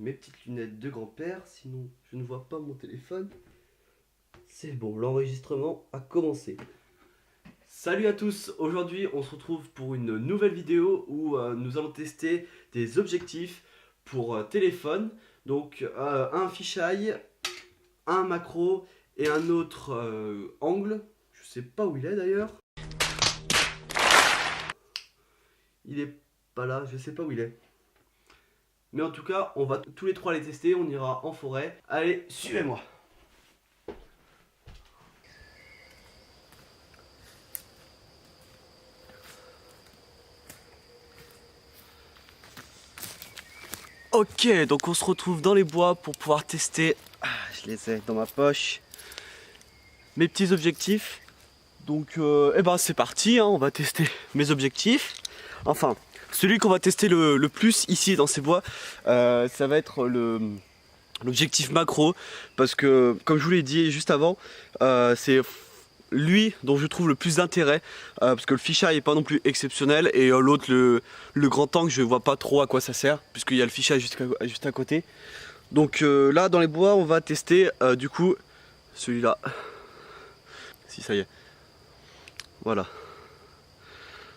mes petites lunettes de grand-père, sinon je ne vois pas mon téléphone. C'est bon, l'enregistrement a commencé. Salut à tous, aujourd'hui on se retrouve pour une nouvelle vidéo où nous allons tester des objectifs pour téléphone. Donc un fisheye, un macro et un autre angle. Je sais pas où il est d'ailleurs. Il est pas là, je sais pas où il est. Mais en tout cas, on va tous les trois les tester, on ira en forêt. Allez, suivez-moi. Ok, donc on se retrouve dans les bois pour pouvoir tester, je les ai dans ma poche, mes petits objectifs. Donc c'est parti, hein, on va tester mes objectifs. Enfin, celui qu'on va tester le plus ici dans ces bois, ça va être l'objectif macro. Parce que, comme je vous l'ai dit juste avant, c'est lui dont je trouve le plus d'intérêt, parce que le fisheye est pas non plus exceptionnel, et l'autre, le grand angle, je vois pas trop à quoi ça sert, puisqu'il y a le fisheye juste à côté. Donc là dans les bois on va tester du coup celui-là. Si, ça y est. Voilà.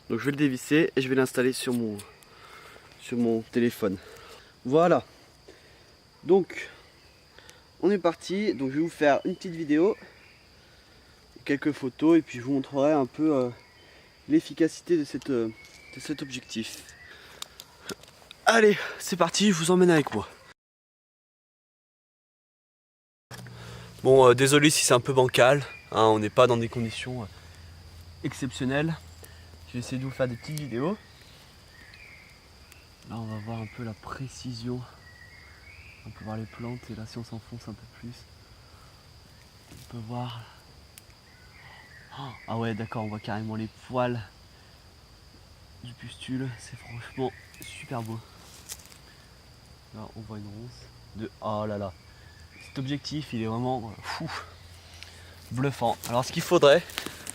Donc je vais le dévisser et je vais l'installer sur mon téléphone. Voilà. Donc on est parti. Donc je vais vous faire une petite vidéo, quelques photos, et puis je vous montrerai un peu l'efficacité de cet objectif. Allez, c'est parti, je vous emmène avec moi. Bon, désolé si c'est un peu bancal, hein, on n'est pas dans des conditions exceptionnelles. Je vais essayer de vous faire des petites vidéos. Là on va voir un peu la précision. On peut voir les plantes, et là si on s'enfonce un peu plus, on peut voir... Ah ouais, d'accord, on voit carrément les poils du pustule, c'est franchement super beau. Là on voit une ronce de... Oh là là, cet objectif il est vraiment fou, bluffant. Alors ce qu'il faudrait,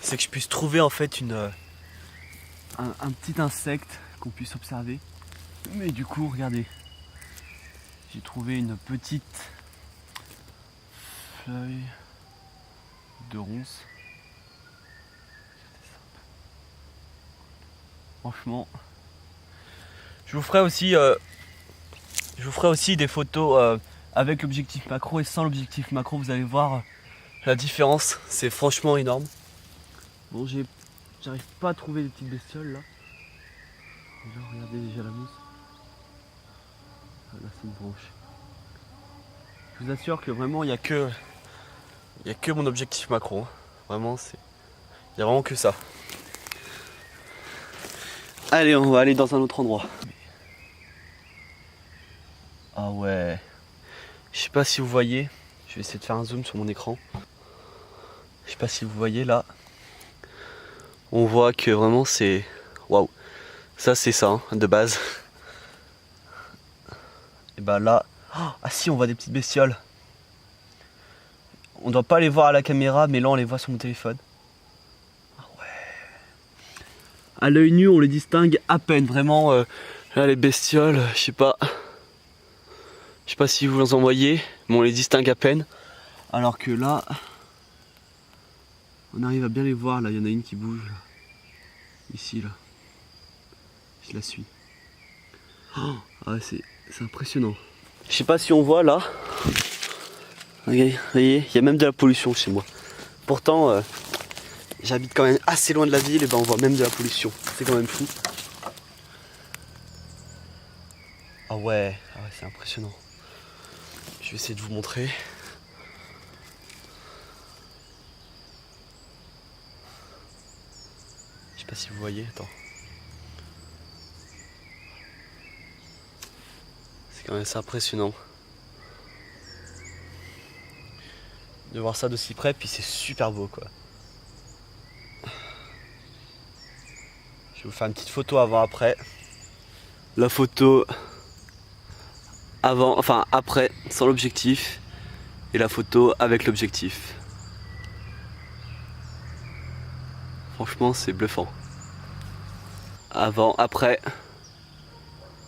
c'est que je puisse trouver en fait un petit insecte qu'on puisse observer. Mais du coup, regardez, j'ai trouvé une petite feuille de ronce. Franchement, je vous ferai aussi des photos avec l'objectif macro et sans l'objectif macro. Vous allez voir la différence, c'est franchement énorme. Bon, j'arrive pas à trouver les petites bestioles là. Déjà, regardez déjà la mousse. Ah, là c'est une branche. Je vous assure que vraiment il n'y a que mon objectif macro. Hein. Vraiment, il n'y a vraiment que ça. Allez, on va aller dans un autre endroit. Ah ouais. Je sais pas si vous voyez. Je vais essayer de faire un zoom sur mon écran. Je sais pas si vous voyez là. On voit que vraiment c'est... Waouh. Ça c'est ça, hein, de base. Et bah là... Ah si, on voit des petites bestioles. On doit pas les voir à la caméra, mais là on les voit sur mon téléphone. Ah ouais. À l'œil nu on les distingue à peine. Vraiment, là les bestioles, je sais pas si vous en voyez, mais on les distingue à peine. Alors que là, on arrive à bien les voir. Là, il y en a une qui bouge. Là. Ici, là. Je la suis. Oh, ah ouais, c'est impressionnant. Je sais pas si on voit là. Regardez, vous voyez, il y a même de la pollution chez moi. Pourtant, j'habite quand même assez loin de la ville, et ben on voit même de la pollution. C'est quand même fou. Ah ouais, c'est impressionnant. Je vais essayer de vous montrer. Je sais pas si vous voyez, attends. C'est quand même assez impressionnant de voir ça de si près, puis c'est super beau quoi. Je vais vous faire une petite photo avant-après. La photo avant, enfin après, sans l'objectif, et la photo avec l'objectif. Franchement, c'est bluffant. Avant, après,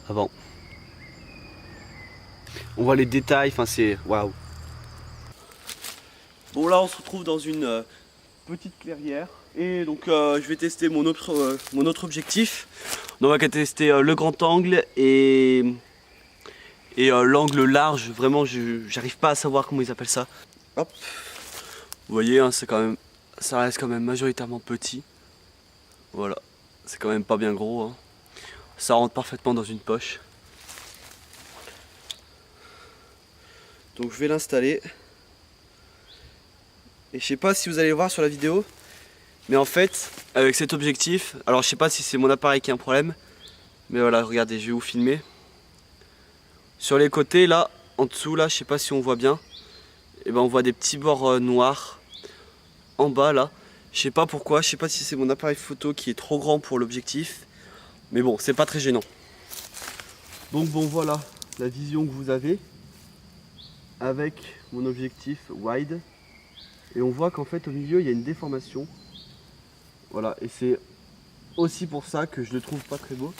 avant. On voit les détails, enfin c'est waouh. Bon là on se retrouve dans une petite clairière. Et donc je vais tester mon autre objectif. Donc, on va tester le grand angle et l'angle large. Vraiment j'arrive pas à savoir comment ils appellent ça. Hop. Vous voyez hein, ça reste quand même majoritairement petit. Voilà, c'est quand même pas bien gros hein. Ça rentre parfaitement dans une poche. Donc je vais l'installer. Et je sais pas si vous allez le voir sur la vidéo, mais en fait avec cet objectif, alors je sais pas si c'est mon appareil qui a un problème, mais voilà, regardez, je vais vous filmer. Sur les côtés là, en dessous là, je sais pas si on voit bien, et ben on voit des petits bords noirs en bas là. Je sais pas pourquoi, je sais pas si c'est mon appareil photo qui est trop grand pour l'objectif, mais bon, c'est pas très gênant. Donc bon voilà la vision que vous avez avec mon objectif wide. Et on voit qu'en fait au milieu il y a une déformation. Voilà, et c'est aussi pour ça que je le trouve pas très beau.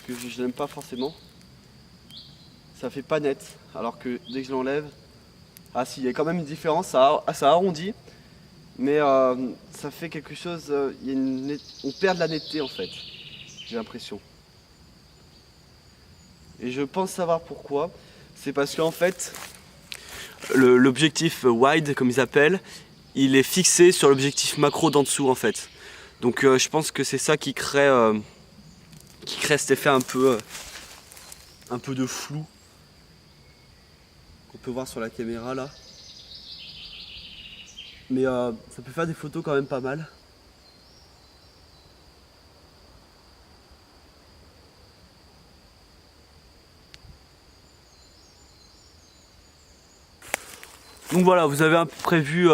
Que je l'aime pas forcément. Ça fait pas net, alors que dès que je l'enlève, ah si, il y a quand même une différence, ça arrondit, mais ça fait quelque chose, on perd de la netteté en fait, j'ai l'impression. Et je pense savoir pourquoi, c'est parce qu'en fait, l'objectif wide comme ils appellent, il est fixé sur l'objectif macro d'en dessous en fait. Donc je pense que c'est ça qui crée cet effet un peu de flou qu'on peut voir sur la caméra là. Mais ça peut faire des photos quand même pas mal. Donc voilà, vous avez un peu prévu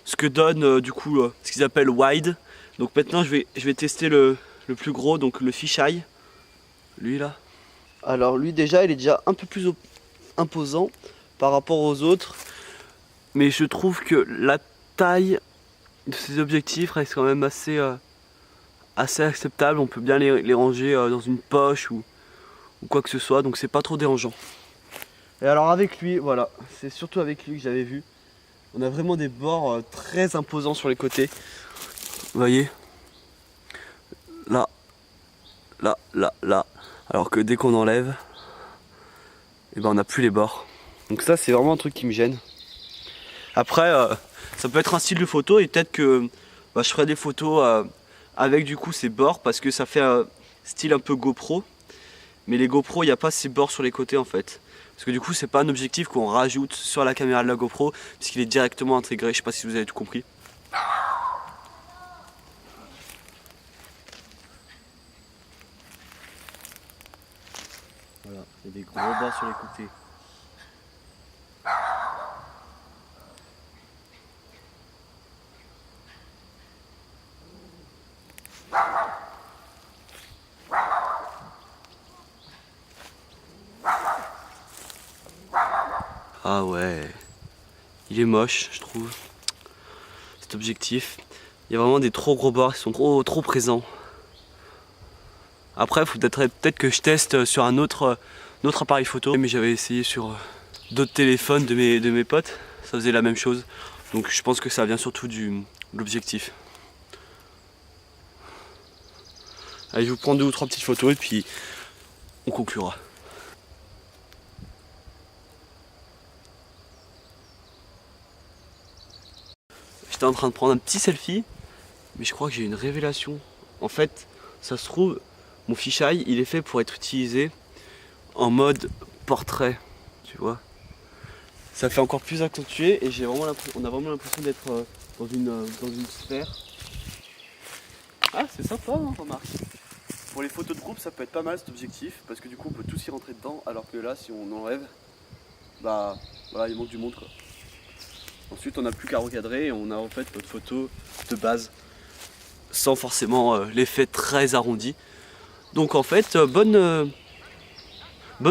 ce que donne du coup ce qu'ils appellent wide. Donc maintenant je vais tester le plus gros, donc le fisheye. Lui là. Alors lui déjà il est déjà un peu plus imposant par rapport aux autres. Mais je trouve que la taille de ces objectifs reste quand même assez acceptable. On peut bien les ranger dans une poche ou quoi que ce soit, donc c'est pas trop dérangeant. Et alors avec lui, voilà, c'est surtout avec lui que j'avais vu. On a vraiment des bords très imposants sur les côtés. Vous voyez? Là, là, là, là. Alors que dès qu'on enlève, eh ben on n'a plus les bords. Donc ça c'est vraiment un truc qui me gêne. Après, ça peut être un style de photo et peut-être que je ferai des photos avec du coup ces bords parce que ça fait un style un peu GoPro. Mais les GoPro, il n'y a pas ces bords sur les côtés en fait. Parce que du coup, c'est pas un objectif qu'on rajoute sur la caméra de la GoPro, puisqu'il est directement intégré. Je sais pas si vous avez tout compris. Voilà, il y a des gros bords sur les côtés. Ah ouais, il est moche je trouve, cet objectif. Il y a vraiment des trop gros bords, ils sont trop présents. Après il faudrait peut-être que je teste sur un autre appareil photo. Mais j'avais essayé sur d'autres téléphones de mes potes, ça faisait la même chose. Donc je pense que ça vient surtout de l'objectif. Allez, je vous prends 2 ou 3 petites photos et puis on conclura. J'étais en train de prendre un petit selfie, mais je crois que j'ai une révélation. En fait, ça se trouve, mon fisheye, il est fait pour être utilisé en mode portrait, tu vois. Ça fait encore plus accentué et on a vraiment l'impression d'être dans une sphère. Ah, c'est sympa, hein, remarque. Pour les photos de groupe, ça peut être pas mal cet objectif, parce que du coup, on peut tous y rentrer dedans, alors que là, si on enlève, bah voilà, il manque du monde quoi. Ensuite, on n'a plus qu'à recadrer et on a en fait notre photo de base, sans forcément l'effet très arrondi. Donc en fait, bonne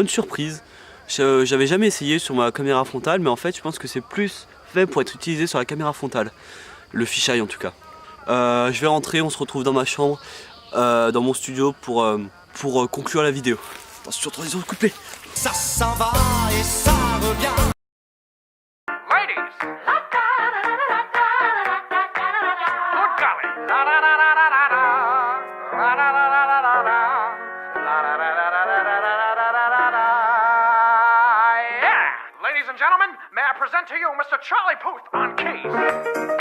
surprise. J'avais jamais essayé sur ma caméra frontale, mais en fait, je pense que c'est plus fait pour être utilisé sur la caméra frontale, le fisheye en tout cas. Je vais rentrer, on se retrouve dans ma chambre, dans mon studio pour conclure la vidéo. Attention, transition de couplet. Ça s'en va et ça revient. Ladies! Good golly! La la la la la la la. La la la la la la la. La la la la la la la la la la la. Yeah! Ladies and gentlemen, may I present to you Mr. Charlie Puth on keys.